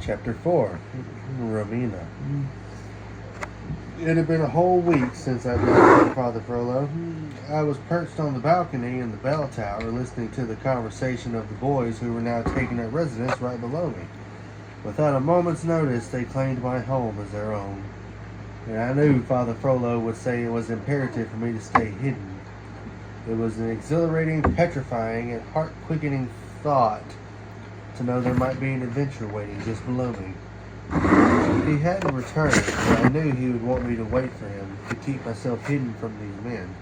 Chapter 4, Romina. It had been a whole week since I'd left with Father Frollo. I was perched on the balcony in the bell tower listening to the conversation of the boys who were now taking up residence right below me. Without a moment's notice, they claimed my home as their own. And I knew Father Frollo would say it was imperative for me to stay hidden. It was an exhilarating, petrifying, and heart-quickening thought to know there might be an adventure waiting just below me. He hadn't returned, but I knew he would want me to wait for him, to keep myself hidden from these men.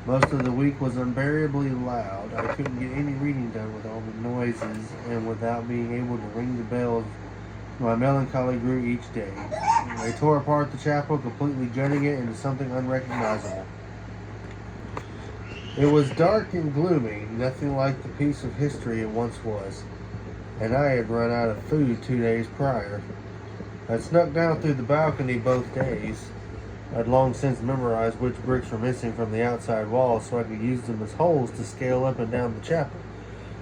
Most of the week was unbearably loud. I couldn't get any reading done with all the noises, and without being able to ring the bells, my melancholy grew each day. They tore apart the chapel, completely gutting it into something unrecognizable. It was dark and gloomy, nothing like the piece of history it once was, and I had run out of food 2 days prior. I'd snuck down through the balcony both days. I'd long since memorized which bricks were missing from the outside walls so I could use them as holes to scale up and down the chapel.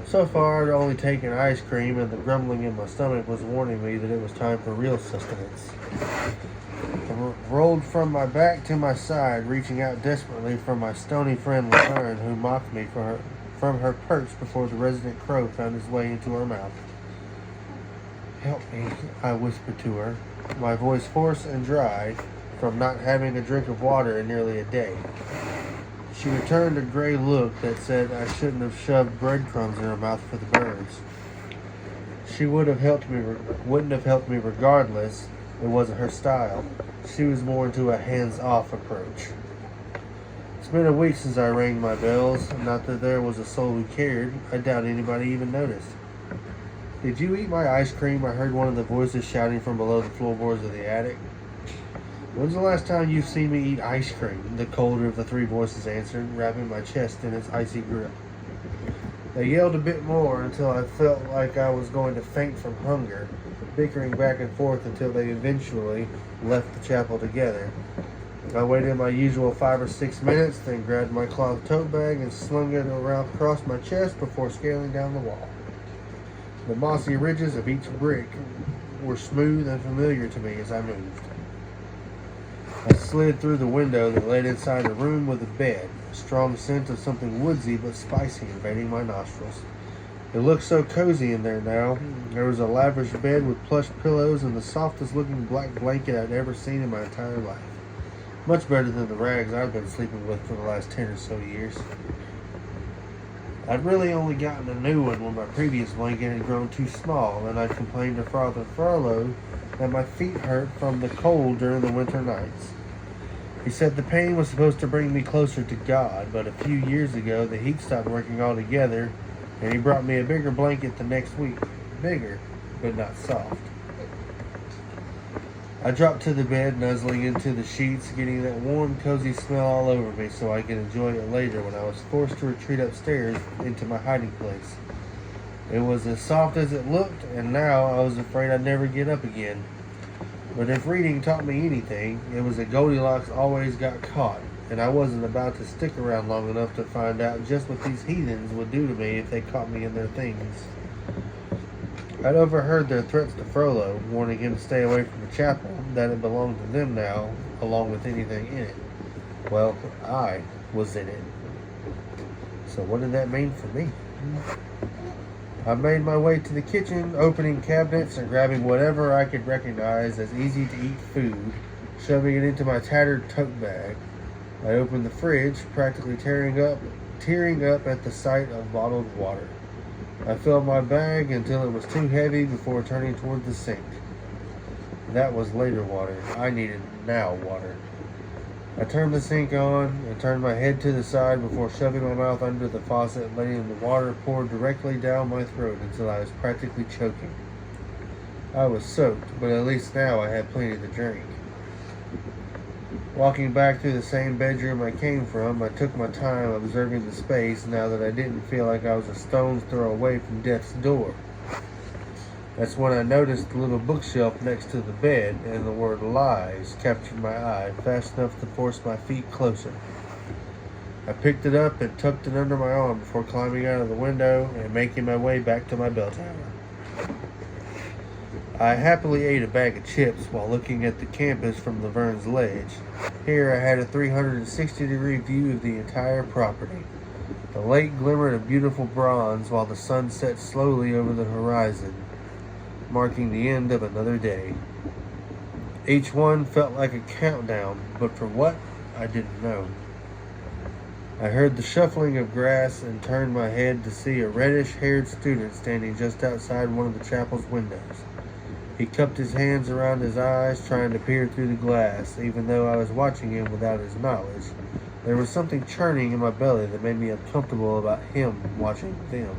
So far, I'd only taken ice cream, and the grumbling in my stomach was warning me that it was time for real sustenance. I rolled from my back to my side, reaching out desperately for my stony friend Laverne, who mocked me from her perch before the resident crow found his way into her mouth. "Help me," I whispered to her, my voice hoarse and dry from not having a drink of water in nearly a day. She returned a gray look that said I shouldn't have shoved breadcrumbs in her mouth for the birds. She wouldn't have helped me regardless. It wasn't her style. She was more into a hands-off approach. It's been a week since I rang my bells. Not that there was a soul who cared. I doubt anybody even noticed. "Did you eat my ice cream?" I heard one of the voices shouting from below the floorboards of the attic. "When's the last time you've seen me eat ice cream?" the colder of the three voices answered, wrapping my chest in its icy grip. They yelled a bit more until I felt like I was going to faint from hunger, bickering back and forth until they eventually left the chapel together. I waited my usual 5 or 6 minutes, then grabbed my cloth tote bag and slung it around across my chest before scaling down the wall. The mossy ridges of each brick were smooth and familiar to me as I moved. I slid through the window that led inside a room with a bed, a strong scent of something woodsy but spicy invading my nostrils. It looked so cozy in there now. There was a lavish bed with plush pillows and the softest looking black blanket I'd ever seen in my entire life. Much better than the rags I'd been sleeping with for the last 10 or so years. I'd really only gotten a new one when my previous blanket had grown too small, and I'd complained to Father Frollo that my feet hurt from the cold during the winter nights. He said the pain was supposed to bring me closer to God, but a few years ago the heat stopped working altogether, and he brought me a bigger blanket the next week. Bigger, but not soft. I dropped to the bed, nuzzling into the sheets, getting that warm, cozy smell all over me so I could enjoy it later when I was forced to retreat upstairs into my hiding place. It was as soft as it looked, and now I was afraid I'd never get up again. But if reading taught me anything, it was that Goldilocks always got caught, and I wasn't about to stick around long enough to find out just what these heathens would do to me if they caught me in their things. I'd overheard their threats to Frollo, warning him to stay away from the chapel, that it belonged to them now, along with anything in it. Well, I was in it. So what did that mean for me? I made my way to the kitchen, opening cabinets and grabbing whatever I could recognize as easy-to-eat food, shoving it into my tattered tote bag. I opened the fridge, practically tearing up at the sight of bottled water. I filled my bag until it was too heavy before turning toward the sink. That was later water. I needed now water. I turned the sink on and turned my head to the side before shoving my mouth under the faucet and letting the water pour directly down my throat until I was practically choking. I was soaked, but at least now I had plenty to drink. Walking back through the same bedroom I came from, I took my time observing the space now that I didn't feel like I was a stone's throw away from death's door. That's when I noticed the little bookshelf next to the bed, and the word lies captured my eye fast enough to force my feet closer. I picked it up and tucked it under my arm before climbing out of the window and making my way back to my bell tower. I happily ate a bag of chips while looking at the campus from Laverne's ledge. Here I had a 360-degree view of the entire property. The lake glimmered a beautiful bronze while the sun set slowly over the horizon, marking the end of another day. Each one felt like a countdown, but for what, I didn't know. I heard the shuffling of grass and turned my head to see a reddish-haired student standing just outside one of the chapel's windows. He cupped his hands around his eyes, trying to peer through the glass, even though I was watching him without his knowledge. There was something churning in my belly that made me uncomfortable about him watching them.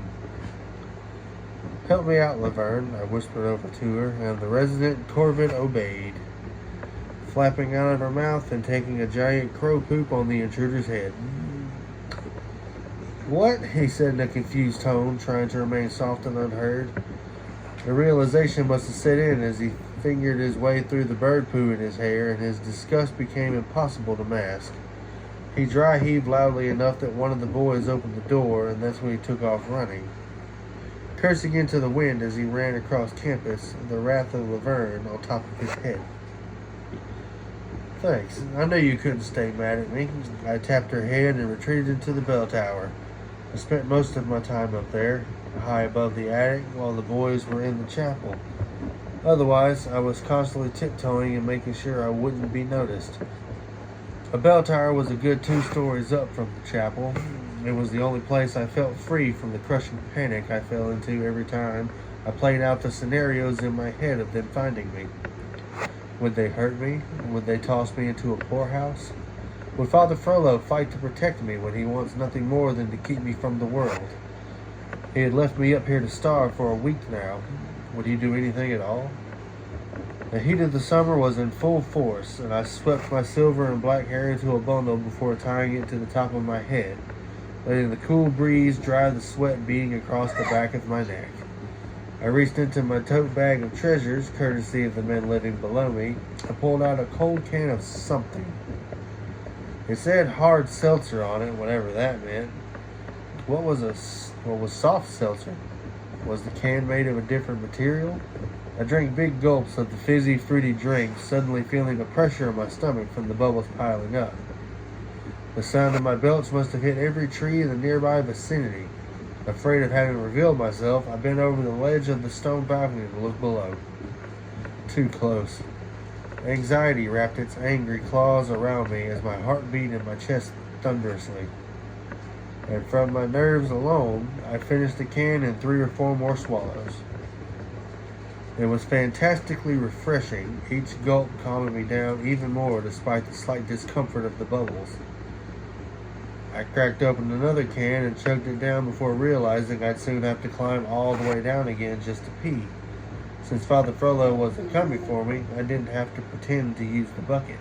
"Help me out, Laverne," I whispered over to her, and the resident Corvid obeyed, flapping out of her mouth and taking a giant crow poop on the intruder's head. "What?" he said in a confused tone, trying to remain soft and unheard. The realization must have set in as he fingered his way through the bird poo in his hair, and his disgust became impossible to mask. He dry heaved loudly enough that one of the boys opened the door, and that's when he took off running, cursing into the wind as he ran across campus, the wrath of Laverne on top of his head. "Thanks. I knew you couldn't stay mad at me." I tapped her head and retreated into the bell tower. I spent most of my time up there, high above the attic, while the boys were in the chapel. Otherwise, I was constantly tiptoeing and making sure I wouldn't be noticed. A bell tower was a good 2 stories up from the chapel. It was the only place I felt free from the crushing panic I fell into every time I played out the scenarios in my head of them finding me. Would they hurt me? Would they toss me into a poorhouse? Would Father Frollo fight to protect me when he wants nothing more than to keep me from the world? He had left me up here to starve for a week now. Would he do anything at all? The heat of the summer was in full force, and I swept my silver and black hair into a bundle before tying it to the top of my head, letting the cool breeze dry the sweat beading across the back of my neck. I reached into my tote bag of treasures, courtesy of the men living below me, and pulled out a cold can of something. It said hard seltzer on it, whatever that meant. What was soft seltzer? Was the can made of a different material? I drank big gulps of the fizzy, fruity drink, suddenly feeling a pressure in my stomach from the bubbles piling up. The sound of my belch must have hit every tree in the nearby vicinity. Afraid of having revealed myself, I bent over the ledge of the stone balcony to look below. Too close. Anxiety wrapped its angry claws around me as my heart beat in my chest thunderously. And from my nerves alone, I finished the can in 3 or 4 more swallows. It was fantastically refreshing, each gulp calming me down even more despite the slight discomfort of the bubbles. I cracked open another can and chugged it down before realizing I'd soon have to climb all the way down again just to pee. Since Father Frollo wasn't coming for me, I didn't have to pretend to use the bucket.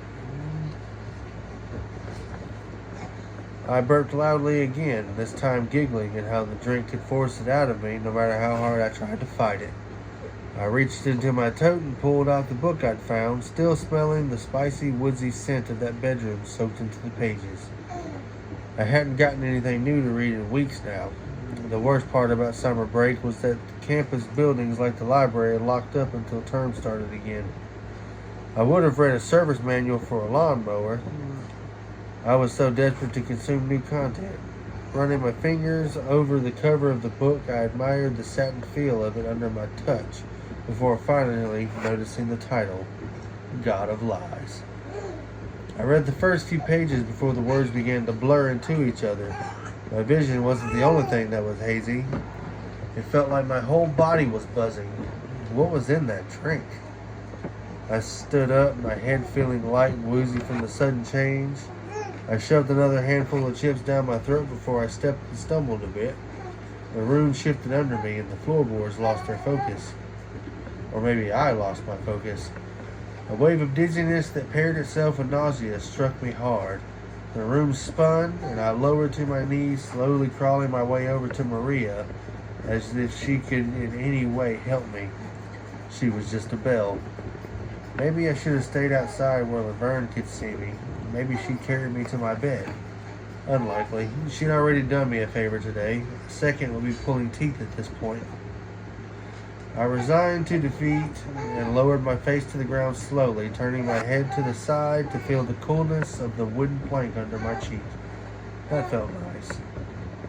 I burped loudly again, this time giggling at how the drink could force it out of me no matter how hard I tried to fight it. I reached into my tote and pulled out the book I'd found, still smelling the spicy, woodsy scent of that bedroom soaked into the pages. I hadn't gotten anything new to read in weeks now. The worst part about summer break was that the campus buildings like the library had locked up until term started again. I would have read a service manual for a lawnmower. I was so desperate to consume new content. Running my fingers over the cover of the book, I admired the satin feel of it under my touch before finally noticing the title, God of Lies. I read the first few pages before the words began to blur into each other. My vision wasn't the only thing that was hazy. It felt like my whole body was buzzing. What was in that drink? I stood up, my head feeling light and woozy from the sudden change. I shoved another handful of chips down my throat before I stepped and stumbled a bit. The room shifted under me and the floorboards lost their focus. Or maybe I lost my focus. A wave of dizziness that paired itself with nausea struck me hard. The room spun, and I lowered to my knees, slowly crawling my way over to Maria, as if she could in any way help me. She was just a bell. Maybe I should have stayed outside where Laverne could see me. Maybe she'd carry me to my bed. Unlikely. She'd already done me a favor today. A second would be pulling teeth at this point. I resigned to defeat and lowered my face to the ground slowly, turning my head to the side to feel the coolness of the wooden plank under my cheek. That felt nice.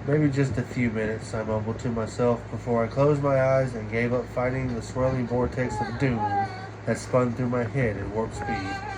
Maybe just a few minutes, I mumbled to myself before I closed my eyes and gave up fighting the swirling vortex of doom that spun through my head at warp speed.